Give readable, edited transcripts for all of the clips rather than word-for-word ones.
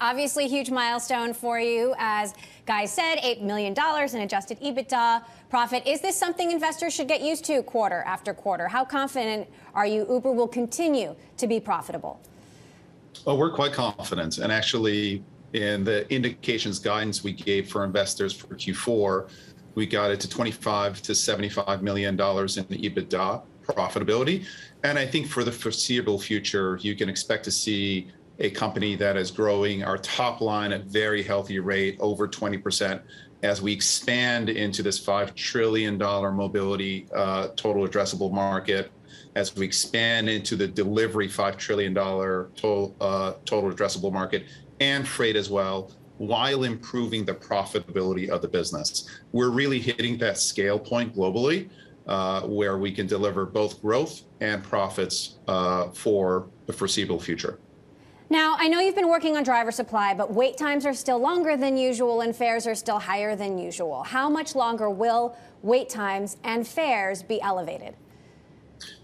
Obviously, huge milestone for you. As Guy said, $8 million in adjusted EBITDA profit. Is this something investors should get used to quarter after quarter? How confident are you Uber will continue to be profitable? Oh, we're quite confident. And actually, in the indications guidance we gave for investors for Q4, we got it to $25 to $75 million in EBITDA profitability. And I think for the foreseeable future, you can expect to see a company that is growing our top line at very healthy rate, over 20%, as we expand into this $5 trillion mobility total addressable market, as we expand into the delivery $5 trillion total addressable market, and freight as well, while improving the profitability of the business. We're really hitting that scale point globally, where we can deliver both growth and profits for the foreseeable future. Now, I know you've been working on driver supply, but wait times are still longer than usual and fares are still higher than usual. How much longer will wait times and fares be elevated?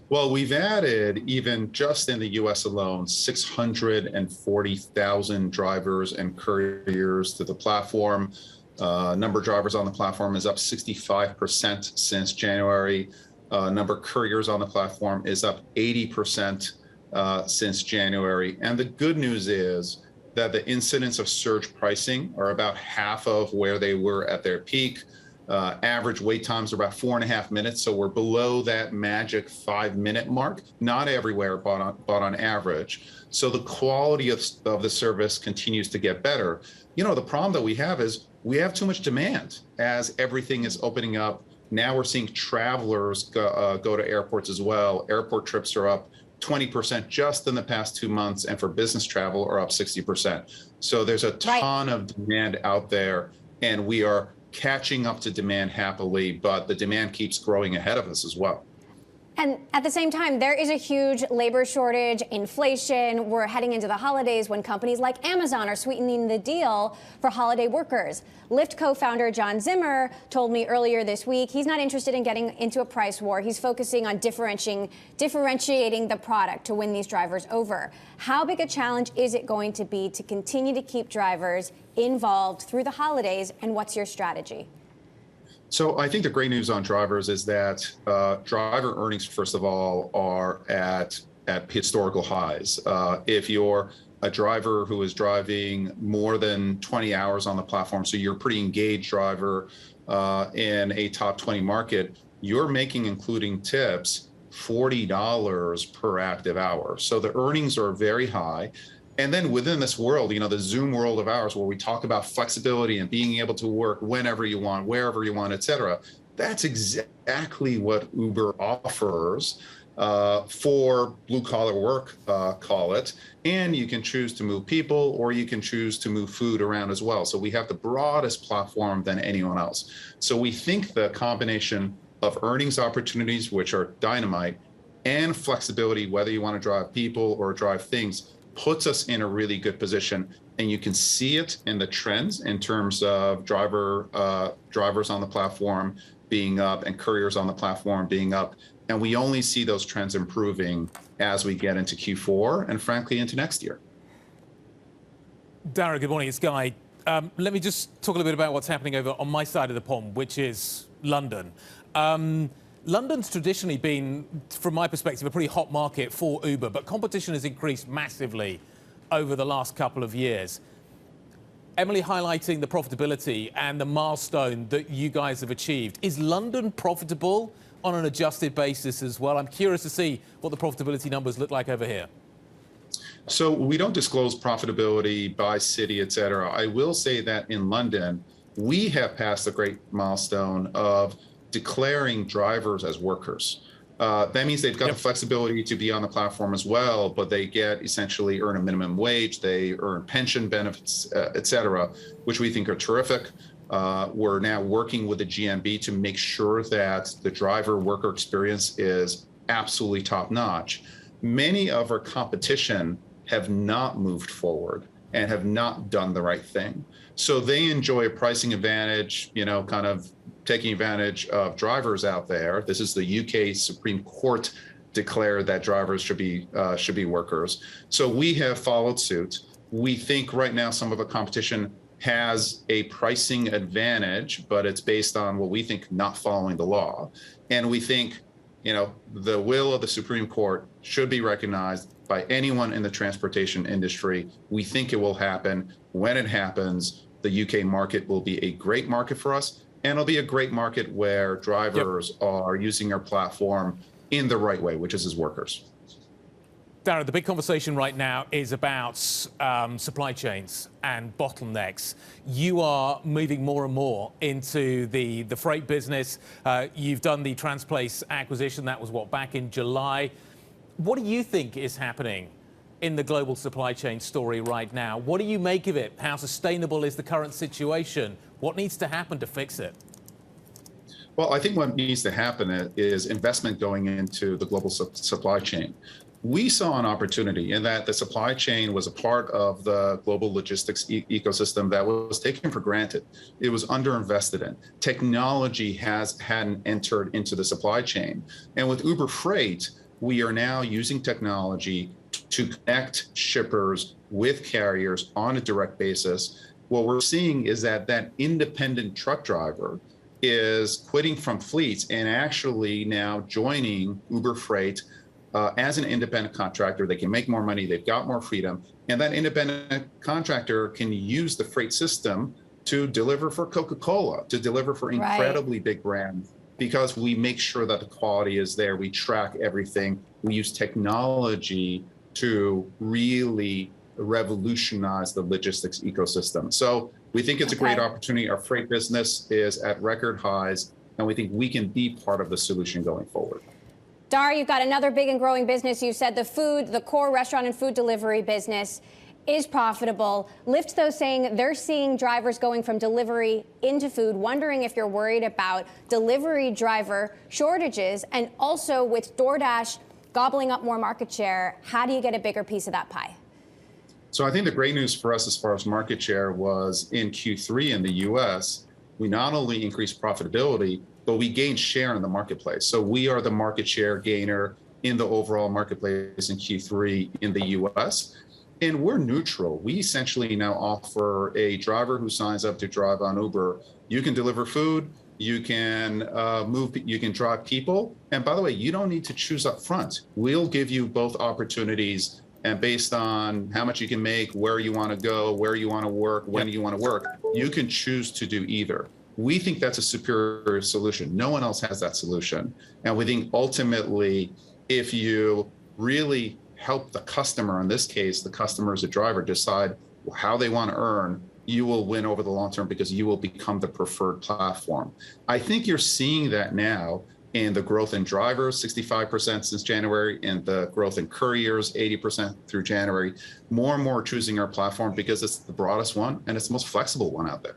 Well, we've added, even just in the US alone, 640,000 drivers and couriers to the platform. Number of drivers on the platform is up 65% since January. Number of couriers on the platform is up 80% since January. And the good news is that the incidents of surge pricing are about half of where they were at their peak. Average wait times are about 4.5 minutes, so we're below that magic 5-minute mark. Not everywhere, but on average. So the quality of the service continues to get better. You know, the problem that we have is we have too much demand as everything is opening up. Now we're seeing travelers go to airports as well. Airport trips are up 20% just in the past 2 months, and for business travel are up 60%. So there's a ton of demand out there, and we are catching up to demand happily, but the demand keeps growing ahead of us as well. And at the same time, there is a huge labor shortage, inflation. We're heading into the holidays when companies like Amazon are sweetening the deal for holiday workers. Lyft co-founder John Zimmer told me earlier this week he's not interested in getting into a price war. He's focusing on differentiating the product to win these drivers over. How big a challenge is it going to be to continue to keep drivers involved through the holidays, and what's your strategy? So I think the great news on drivers is that driver earnings, first of all, are at historical highs. If you're a driver who is driving more than 20 hours on the platform, so you're a pretty engaged driver in a top 20 market, you're making, including tips, $40 per active hour. So the earnings are very high. And then within this world, you know, the Zoom world of ours, where we talk about flexibility and being able to work whenever you want, wherever you want, et cetera, that's exactly what Uber offers for blue collar work, call it. And you can choose to move people, or you can choose to move food around as well. So we have the broadest platform than anyone else. So we think the combination of earnings opportunities, which are dynamite, and flexibility, whether you want to drive people or drive things, puts us in a really good position. And you can see it in the trends in terms of drivers on the platform being up and couriers on the platform being up. And we only see those trends improving as we get into Q4 and frankly into next year. Dara, good morning, it's Guy. Let me just talk a little bit about what's happening over on my side of the pond, which is London. London's traditionally been, from my perspective, a pretty hot market for Uber, but competition has increased massively over the last couple of years. Emily highlighting the profitability and the milestone that you guys have achieved. Is London profitable on an adjusted basis as well? I'm curious to see what the profitability numbers look like over here. So we don't disclose profitability by city, et cetera. I will say that in London, we have passed a great milestone of declaring drivers as workers. That means they've got the flexibility to be on the platform as well, but they essentially earn a minimum wage, they earn pension benefits, et cetera, which we think are terrific. We're now working with the GMB to make sure that the driver worker experience is absolutely top notch. Many of our competition have not moved forward and have not done the right thing. So they enjoy a pricing advantage, you know, kind of taking advantage of drivers out there. This is the UK Supreme Court declared that drivers should be workers. So we have followed suit. We think right now some of the competition has a pricing advantage, but it's based on what we think not following the law. And we think, the will of the Supreme Court should be recognized by anyone in the transportation industry. We think it will happen. When it happens, the UK market will be a great market for us, and it'll be a great market where drivers are using our platform in the right way, which is as workers. Darragh, the big conversation right now is about supply chains and bottlenecks. You are moving more and more into the freight business. You've done the Transplace acquisition. That was, back in July. What do you think is happening in the global supply chain story right now? What do you make of it? How sustainable is the current situation? What needs to happen to fix it? Well, I think what needs to happen is investment going into the global supply chain. We saw an opportunity in that the supply chain was a part of the global logistics ecosystem that was taken for granted. It was underinvested in. Technology hadn't entered into the supply chain. And with Uber Freight, we are now using technology to connect shippers with carriers on a direct basis. What we're seeing is that independent truck driver is quitting from fleets and actually now joining Uber Freight as an independent contractor. They can make more money, they've got more freedom, and that independent contractor can use the freight system to deliver for Coca-Cola, to deliver for incredibly big brands, because we make sure that the quality is there, we track everything, we use technology to really revolutionize the logistics ecosystem. So we think it's a great opportunity. Our freight business is at record highs, and we think we can be part of the solution going forward. Darragh, you've got another big and growing business. You said the core restaurant and food delivery business is profitable. Lyft, though, saying they're seeing drivers going from delivery into food, wondering if you're worried about delivery driver shortages, and also with DoorDash gobbling up more market share, how do you get a bigger piece of that pie? So I think the great news for us as far as market share was in Q3 in the US, we not only increased profitability, but we gained share in the marketplace. So we are the market share gainer in the overall marketplace in Q3 in the US. And we're neutral. We essentially now offer a driver who signs up to drive on Uber. You can deliver food, you can you can drive people. And by the way, you don't need to choose up front. We'll give you both opportunities, and based on how much you can make, where you want to go, where you want to work, when you want to work, you can choose to do either. We think that's a superior solution. No one else has that solution. And we think ultimately, if you really help the customer, in this case, the customer as a driver, decide how they want to earn, you will win over the long term because you will become the preferred platform. I think you're seeing that now in the growth in drivers, 65% since January, and the growth in couriers, 80% through January. More and more choosing our platform because it's the broadest one and it's the most flexible one out there.